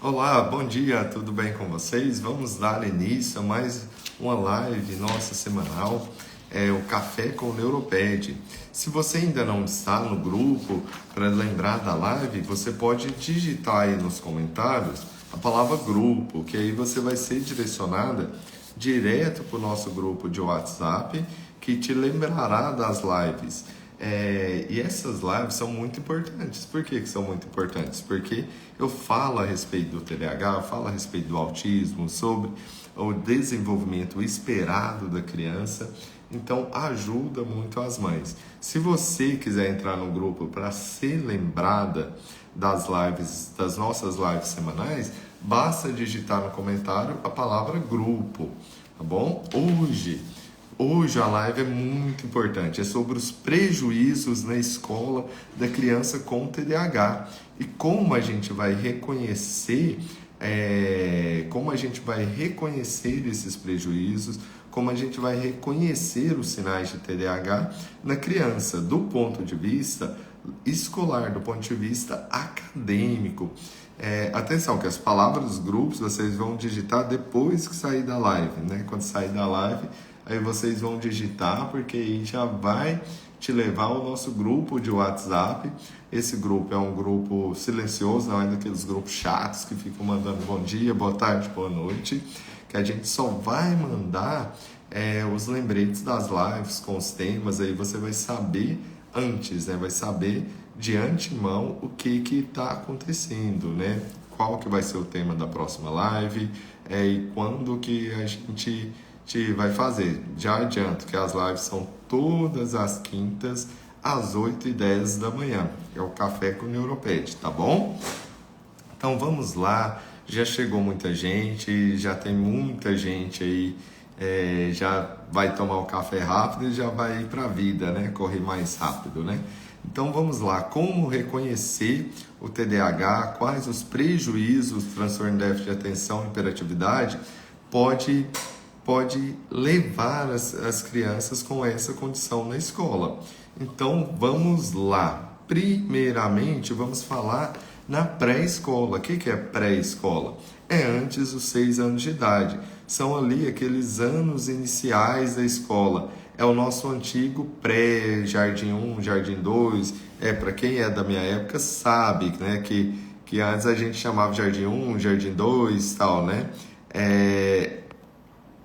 Olá, bom dia, tudo bem com vocês? Vamos dar início a mais uma live nossa semanal, o Café com o Neuroped. Se você ainda não está no grupo, para lembrar da live, você pode digitar aí nos comentários a palavra grupo, que aí você vai ser direcionada direto para o nosso grupo de WhatsApp, que te lembrará das lives. E essas lives são muito importantes. Por que são muito importantes? Porque eu falo a respeito do TDAH, eu falo a respeito do autismo, sobre o desenvolvimento esperado da criança. Então ajuda muito as mães. Se você quiser entrar no grupo para ser lembrada das lives, das nossas lives semanais, basta digitar no comentário a palavra grupo, tá bom? Hoje a live é muito importante, é sobre os prejuízos na escola da criança com TDAH e como a gente vai reconhecer, esses prejuízos, como a gente vai reconhecer os sinais de TDAH na criança, do ponto de vista escolar, do ponto de vista acadêmico. Atenção, que as palavras grupos vocês vão digitar depois que sair da live, né? Quando sair da live, aí vocês vão digitar, porque aí já vai te levar ao nosso grupo de WhatsApp. Esse grupo é um grupo silencioso, não é daqueles grupos chatos que ficam mandando bom dia, boa tarde, boa noite, que a gente só vai mandar os lembretes das lives com os temas, aí você vai saber antes, né? Vai saber de antemão o que está acontecendo, né? Qual que vai ser o tema da próxima live, e quando que a gente vai fazer. Já adianto que as lives são todas as quintas às 8h10 da manhã. É o Café com o Neuroped, tá bom? Então vamos lá. Já chegou muita gente, já tem muita gente aí, já vai tomar o café rápido e já vai ir para a vida, né? Correr mais rápido, né? Então vamos lá, como reconhecer o TDAH, quais os prejuízos do transtorno de déficit de atenção e hiperatividade pode levar as crianças com essa condição na escola. Então vamos lá. Primeiramente vamos falar na pré-escola. O que é pré-escola? É antes dos 6 anos de idade. São ali aqueles anos iniciais da escola. É o nosso antigo pré-jardim 1, jardim 2. Para quem é da minha época sabe, né, que antes a gente chamava jardim 1, jardim 2 e tal, né?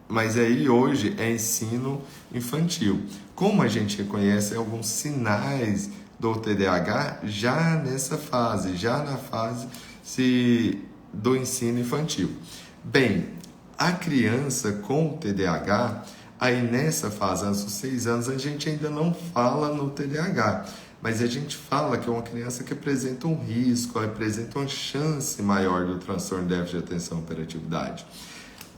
Mas aí hoje é ensino infantil. Como a gente reconhece alguns sinais do TDAH já nessa fase, já na fase do ensino infantil. Bem, a criança com TDAH, aí nessa fase, antes dos 6 anos, a gente ainda não fala no TDAH, mas a gente fala que é uma criança que apresenta um risco, apresenta uma chance maior do transtorno de déficit de atenção e hiperatividade.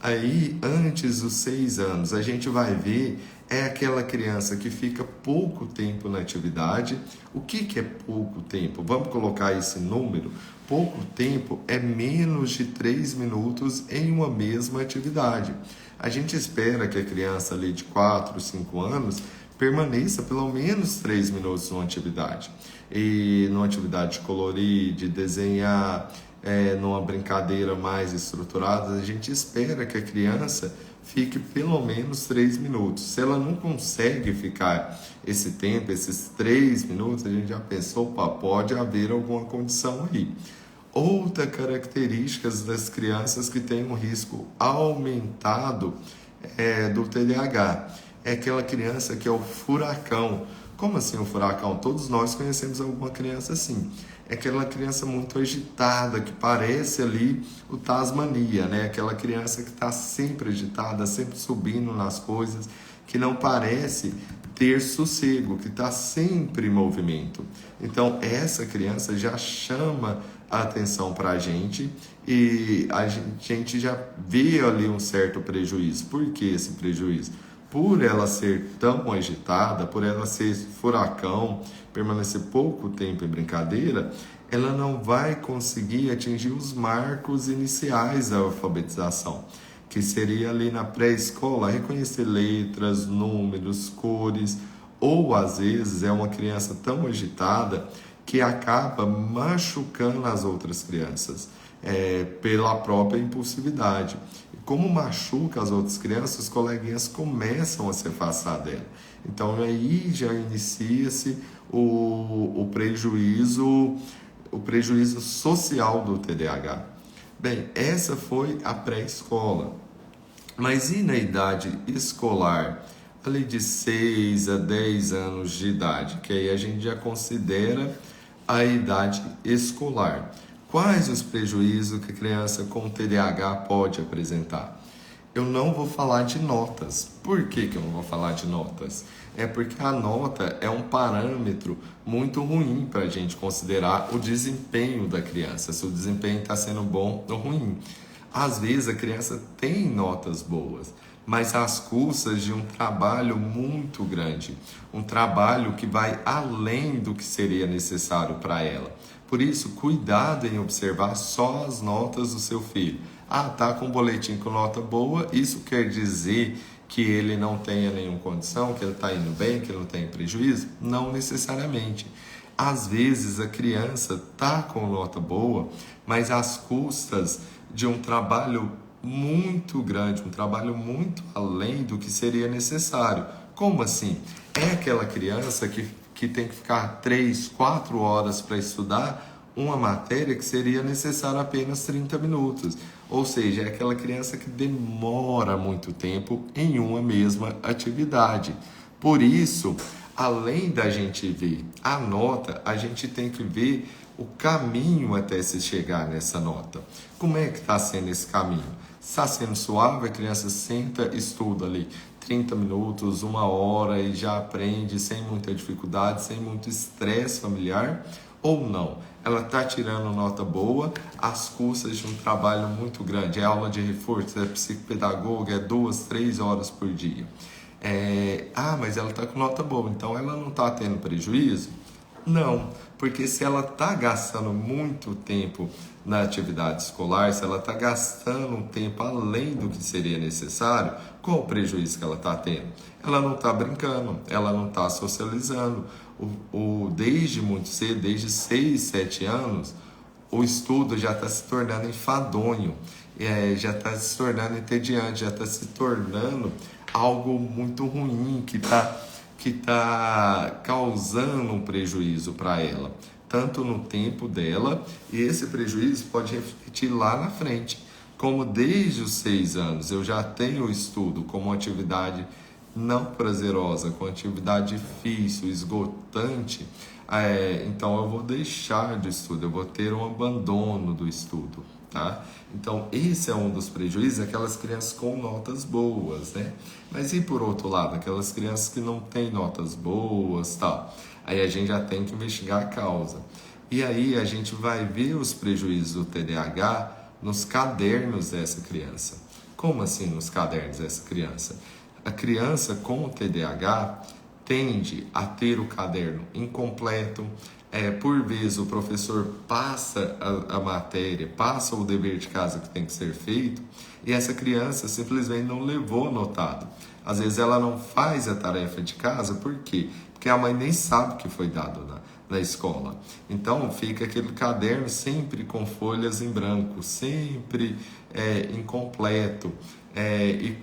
Aí, antes dos 6 anos, a gente vai ver aquela criança que fica pouco tempo na atividade. O que é pouco tempo? Vamos colocar esse número. Pouco tempo é menos de 3 minutos em uma mesma atividade. A gente espera que a criança ali de 4, 5 anos permaneça pelo menos 3 minutos numa atividade. E numa atividade de colorir, de desenhar, numa brincadeira mais estruturada, a gente espera que a criança fique pelo menos 3 minutos. Se ela não consegue ficar esse tempo, esses 3 minutos, a gente já pensou, pode haver alguma condição aí. Outra característica das crianças que têm um risco aumentado do TDAH é aquela criança que é o furacão. Como assim o furacão? Todos nós conhecemos alguma criança assim. É aquela criança muito agitada, que parece ali o Tasmania, né? Aquela criança que está sempre agitada, sempre subindo nas coisas, que não parece ter sossego, que está sempre em movimento. Então, essa criança já chama a atenção para a gente e a gente já vê ali um certo prejuízo. Por que esse prejuízo? Por ela ser tão agitada, por ela ser furacão, permanecer pouco tempo em brincadeira, ela não vai conseguir atingir os marcos iniciais da alfabetização, que seria ali na pré-escola, reconhecer letras, números, cores, ou às vezes é uma criança tão agitada que acaba machucando as outras crianças. pela própria impulsividade. E como machuca as outras crianças, os coleguinhas começam a se afastar dela. Então aí já inicia-se o prejuízo social do TDAH. Bem, essa foi a pré-escola. Mas e na idade escolar? Ali de 6 a 10 anos de idade, que aí a gente já considera a idade escolar. Quais os prejuízos que a criança com TDAH pode apresentar? Eu não vou falar de notas. Por que eu não vou falar de notas? É porque a nota é um parâmetro muito ruim para a gente considerar o desempenho da criança, se o desempenho está sendo bom ou ruim. Às vezes a criança tem notas boas, mas às custas de um trabalho muito grande, um trabalho que vai além do que seria necessário para ela. Por isso, cuidado em observar só as notas do seu filho. Ah, tá com um boletim com nota boa, isso quer dizer que ele não tenha nenhuma condição, que ele está indo bem, que ele não tem prejuízo? Não necessariamente. Às vezes a criança está com nota boa, mas às custas de um trabalho muito grande, um trabalho muito além do que seria necessário. Como assim? É aquela criança que tem que ficar 3, 4 horas para estudar uma matéria que seria necessário apenas 30 minutos. Ou seja, é aquela criança que demora muito tempo em uma mesma atividade. Por isso, além da gente ver a nota, a gente tem que ver o caminho até se chegar nessa nota. Como é que está sendo esse caminho? Está sendo suave? A criança senta, estuda ali 30 minutos, 1 hora e já aprende sem muita dificuldade, sem muito estresse familiar? Ou não? Ela está tirando nota boa às custas de um trabalho muito grande. É aula de reforço, é psicopedagoga, é 2, 3 horas por dia. Mas ela está com nota boa, então ela não está tendo prejuízo? Não, porque se ela está gastando muito tempo na atividade escolar, se ela está gastando um tempo além do que seria necessário, qual o prejuízo que ela está tendo? Ela não está brincando, ela não está socializando. Desde muito cedo, desde 6, 7 anos, o estudo já está se tornando enfadonho, já está se tornando entediante, já está se tornando algo muito ruim que está causando um prejuízo para ela, tanto no tempo dela, e esse prejuízo pode refletir lá na frente. Como desde os 6 anos eu já tenho o estudo como atividade não prazerosa, com atividade difícil, esgotante, então eu vou deixar de estudo, eu vou ter um abandono do estudo, tá? Então esse é um dos prejuízos, aquelas crianças com notas boas, né? Mas e por outro lado, aquelas crianças que não têm notas boas, tal, aí a gente já tem que investigar a causa. E aí a gente vai ver os prejuízos do TDAH nos cadernos dessa criança. Como assim nos cadernos dessa criança? A criança com o TDAH tende a ter o caderno incompleto, por vezes o professor passa a matéria, passa o dever de casa que tem que ser feito e essa criança simplesmente não levou anotado. Às vezes ela não faz a tarefa de casa, por quê? Porque a mãe nem sabe o que foi dado na escola. Então fica aquele caderno sempre com folhas em branco, sempre incompleto. E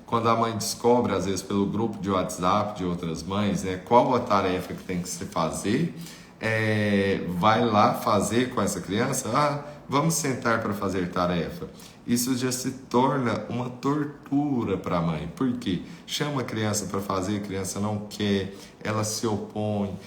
quando a mãe descobre, às vezes pelo grupo de WhatsApp de outras mães, qual a tarefa que tem que se fazer, vai lá fazer com essa criança, vamos sentar para fazer tarefa. Isso já se torna uma tortura para a mãe. Por quê? Chama a criança para fazer, a criança não quer, ela se opõe,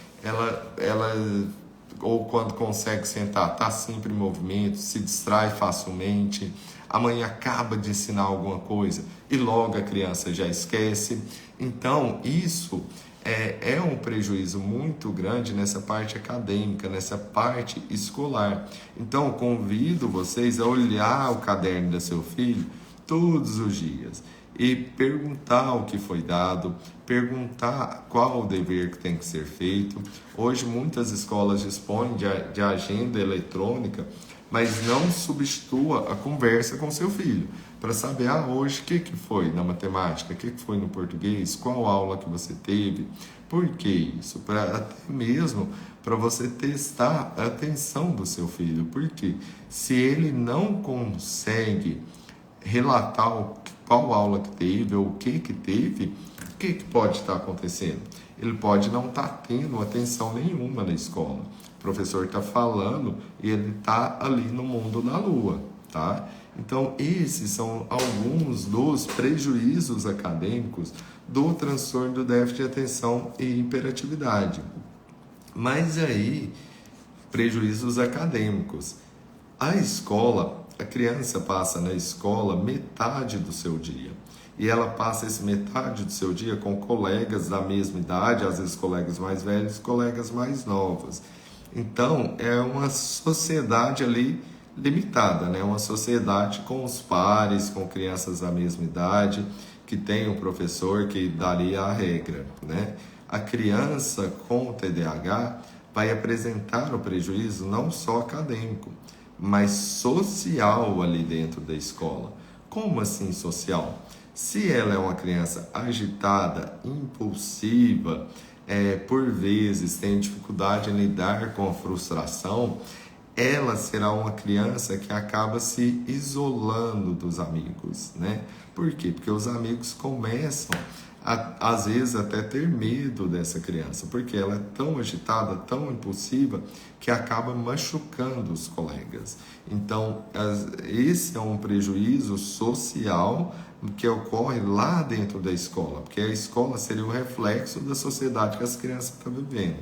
ou quando consegue sentar, está sempre em movimento, se distrai facilmente. A mãe acaba de ensinar alguma coisa e logo a criança já esquece. Então, isso é um prejuízo muito grande nessa parte acadêmica, nessa parte escolar. Então, convido vocês a olhar o caderno do seu filho todos os dias e perguntar o que foi dado, perguntar qual o dever que tem que ser feito. Hoje, muitas escolas dispõem de agenda eletrônica mas não substitua a conversa com seu filho, para saber, hoje o que foi na matemática, o que foi no português, qual aula que você teve, por que isso, até mesmo para você testar a atenção do seu filho, porque se ele não consegue relatar qual aula que teve ou o que teve, o que pode estar acontecendo? Ele pode não estar tendo atenção nenhuma na escola. O professor está falando e ele está ali no mundo da lua, tá? Então, esses são alguns dos prejuízos acadêmicos do transtorno do déficit de atenção e hiperatividade. Mas aí, prejuízos acadêmicos. A escola, a criança passa na escola metade do seu dia. E ela passa esse metade do seu dia com colegas da mesma idade, às vezes colegas mais velhos, colegas mais novos. Então, é uma sociedade ali limitada, né? Uma sociedade com os pares, com crianças da mesma idade, que tem um professor que daria a regra, né? A criança com TDAH vai apresentar o prejuízo não só acadêmico, mas social ali dentro da escola. Como assim social? Se ela é uma criança agitada, impulsiva, por vezes tem dificuldade em lidar com a frustração, ela será uma criança que acaba se isolando dos amigos, né? Por quê? Porque os amigos começam às vezes até ter medo dessa criança, porque ela é tão agitada, tão impulsiva, que acaba machucando os colegas. Então, esse é um prejuízo social que ocorre lá dentro da escola, porque a escola seria o reflexo da sociedade que as crianças estão vivendo.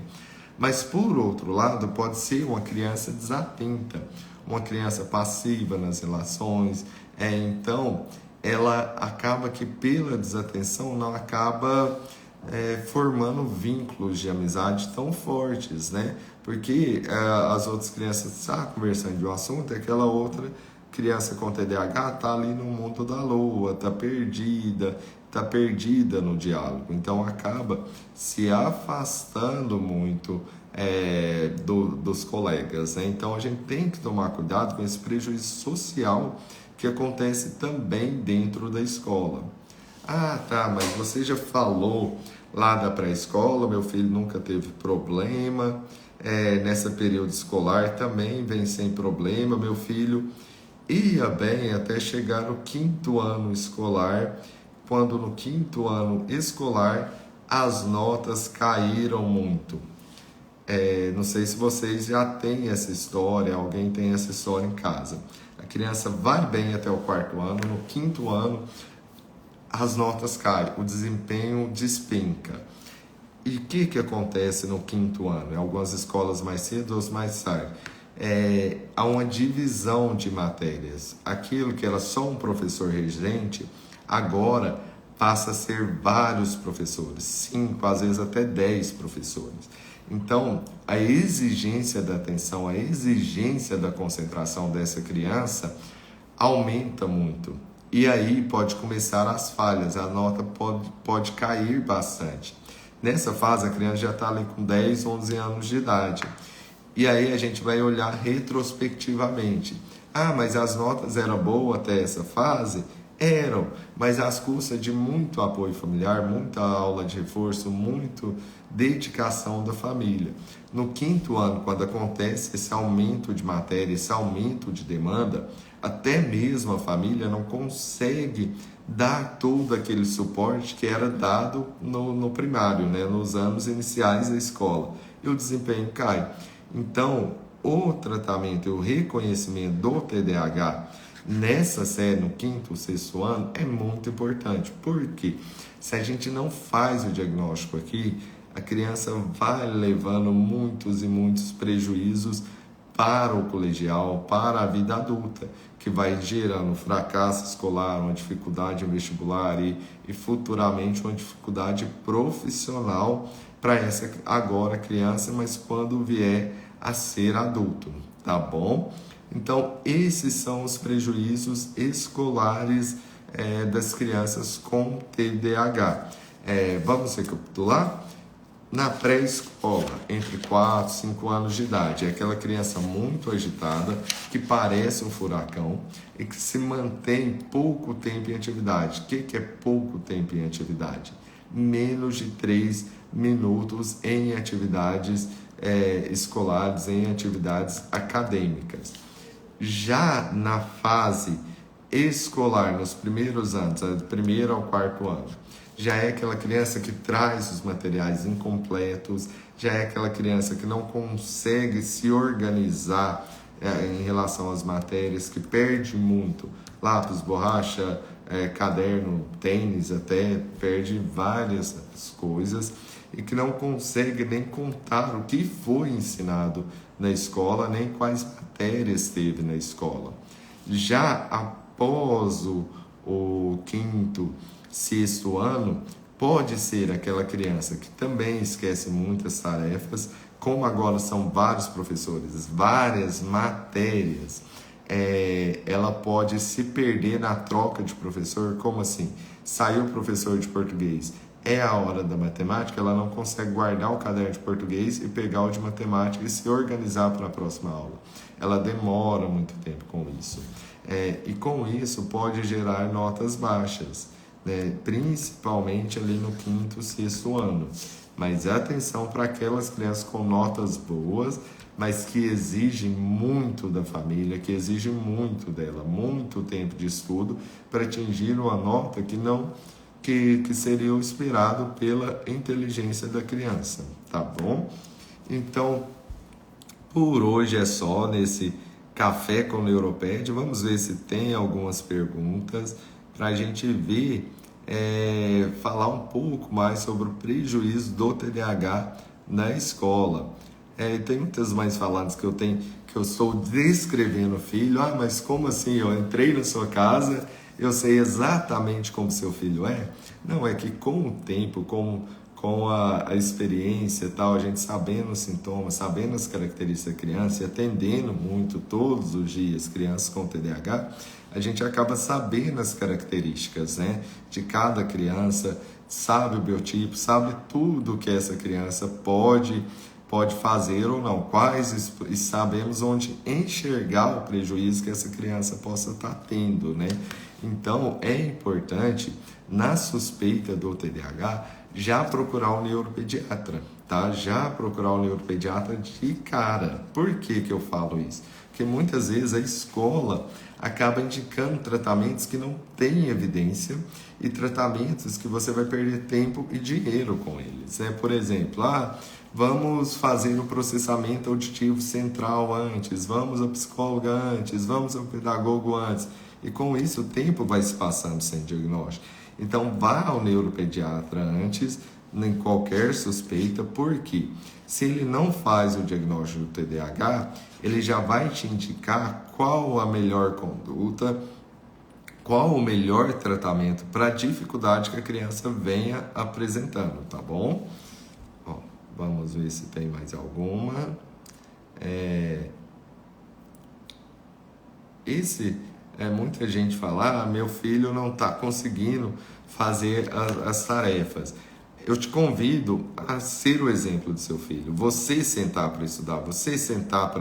Mas, por outro lado, pode ser uma criança desatenta, uma criança passiva nas relações. Então, ela acaba que, pela desatenção, não acaba formando vínculos de amizade tão fortes, né? Porque as outras crianças estão conversando de um assunto, e aquela outra criança com TDAH está ali no mundo da lua, está perdida no diálogo. Então, acaba se afastando muito dos colegas, né? Então, a gente tem que tomar cuidado com esse prejuízo social que acontece também dentro da escola. Tá, mas você já falou lá da pré-escola, meu filho nunca teve problema, nessa período escolar também vem sem problema, meu filho ia bem até chegar no 5º ano escolar, quando no 5º ano escolar as notas caíram muito. Não sei se vocês já têm essa história, alguém tem essa história em casa. A criança vai bem até o 4º ano, no 5º ano as notas caem, o desempenho despenca. E o que acontece no 5º ano? Em algumas escolas mais cedo, outras mais tarde. Há uma divisão de matérias. Aquilo que era só um professor regente, agora passa a ser vários professores, 5, às vezes até 10 professores. Então, a exigência da atenção, a exigência da concentração dessa criança aumenta muito. E aí pode começar as falhas, a nota pode cair bastante. Nessa fase, a criança já está ali com 10, 11 anos de idade. E aí a gente vai olhar retrospectivamente. Mas as notas eram boas até essa fase? Eram, mas às custas de muito apoio familiar, muita aula de reforço, muita dedicação da família. No 5º ano, quando acontece esse aumento de matéria, esse aumento de demanda, até mesmo a família não consegue dar todo aquele suporte que era dado no primário, né? Nos anos iniciais da escola. E o desempenho cai. Então, o tratamento e o reconhecimento do TDAH nessa série, no 5º, 6º ano, é muito importante. Porque se a gente não faz o diagnóstico aqui, a criança vai levando muitos e muitos prejuízos para o colegial, para a vida adulta, que vai gerando fracasso escolar, uma dificuldade em vestibular e futuramente uma dificuldade profissional para essa agora criança, mas quando vier a ser adulto, tá bom? Então, esses são os prejuízos escolares das crianças com TDAH. Vamos recapitular? Na pré-escola, entre 4 e 5 anos de idade, é aquela criança muito agitada, que parece um furacão e que se mantém pouco tempo em atividade. O que é pouco tempo em atividade? Menos de 3 minutos em atividades escolares, em atividades acadêmicas. Já na fase escolar, nos primeiros anos, do primeiro ao quarto ano, já é aquela criança que traz os materiais incompletos, já é aquela criança que não consegue se organizar em relação às matérias, que perde muito lápis, borracha, caderno, tênis, até perde várias coisas e que não consegue nem contar o que foi ensinado na escola, nem quais matérias teve na escola. Já após o quinto, sexto ano, pode ser aquela criança que também esquece muitas tarefas, como agora são vários professores, várias matérias, ela pode se perder na troca de professor. Como assim? Saiu o professor de português, é a hora da matemática, ela não consegue guardar o caderno de português e pegar o de matemática e se organizar para a próxima aula. Ela demora muito tempo com isso. E com isso pode gerar notas baixas, né? Principalmente ali no quinto, sexto ano. Mas atenção para aquelas crianças com notas boas, mas que exigem muito da família, que exigem muito dela, muito tempo de estudo para atingir uma nota que seria o esperado pela inteligência da criança, tá bom? Então, por hoje é só nesse Café com Neuroped. Vamos ver se tem algumas perguntas para a gente ver, falar um pouco mais sobre o prejuízo do TDAH na escola. Tem muitas mães falando que eu estou descrevendo o filho. Mas como assim? Eu entrei na sua casa, eu sei exatamente como seu filho é? Não, é que com o tempo, com a experiência e tal, a gente sabendo os sintomas, sabendo as características da criança e atendendo muito todos os dias crianças com TDAH, a gente acaba sabendo as características, né, de cada criança, sabe o biotipo, sabe tudo que essa criança pode fazer ou não, e sabemos onde enxergar o prejuízo que essa criança possa estar tendo, né? Então, é importante, na suspeita do TDAH, já procurar o neuropediatra, tá? Já procurar o neuropediatra de cara. Por que eu falo isso? Porque muitas vezes a escola acaba indicando tratamentos que não têm evidência e tratamentos que você vai perder tempo e dinheiro com eles, né? Por exemplo, vamos fazer o processamento auditivo central antes, vamos ao psicólogo antes, vamos ao pedagogo antes. E com isso o tempo vai se passando sem diagnóstico. Então vá ao neuropediatra antes, em qualquer suspeita, porque se ele não faz o diagnóstico do TDAH, ele já vai te indicar qual a melhor conduta, qual o melhor tratamento para a dificuldade que a criança venha apresentando, tá bom? Vamos ver se tem mais alguma. Muita gente fala, meu filho não está conseguindo fazer as tarefas. Eu te convido a ser o exemplo do seu filho. Você sentar para estudar, você sentar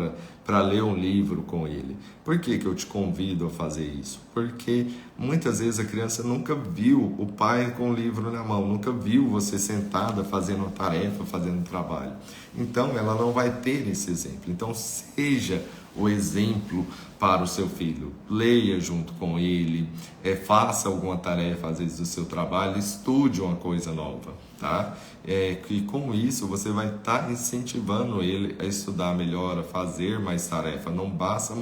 para ler um livro com ele. Por que eu te convido a fazer isso? Porque muitas vezes a criança nunca viu o pai com o livro na mão, nunca viu você sentada fazendo uma tarefa, fazendo um trabalho. Então ela não vai ter esse exemplo. Então seja o exemplo para o seu filho. Leia junto com ele, faça alguma tarefa, às vezes, do seu trabalho, estude uma coisa nova, tá? E com isso você vai estar incentivando ele a estudar melhor, a fazer mais tarefa. Não basta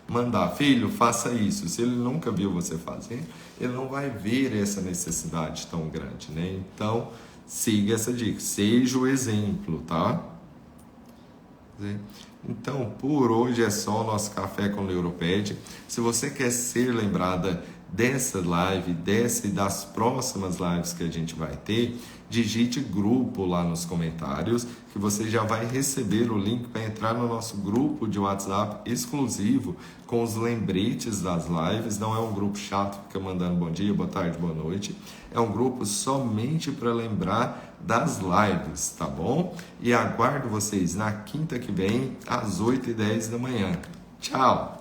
mandar, filho, faça isso. Se ele nunca viu você fazer, ele não vai ver essa necessidade tão grande, né? Então, siga essa dica, seja o exemplo, tá? Então, por hoje é só o nosso Café com Neuroped. Se você quer ser lembrada dessa live, dessa e das próximas lives que a gente vai ter, digite grupo lá nos comentários, que você já vai receber o link para entrar no nosso grupo de WhatsApp exclusivo com os lembretes das lives. Não é um grupo chato que fica mandando bom dia, boa tarde, boa noite. É um grupo somente para lembrar das lives, tá bom? E aguardo vocês na quinta que vem, às 8h10 da manhã. Tchau!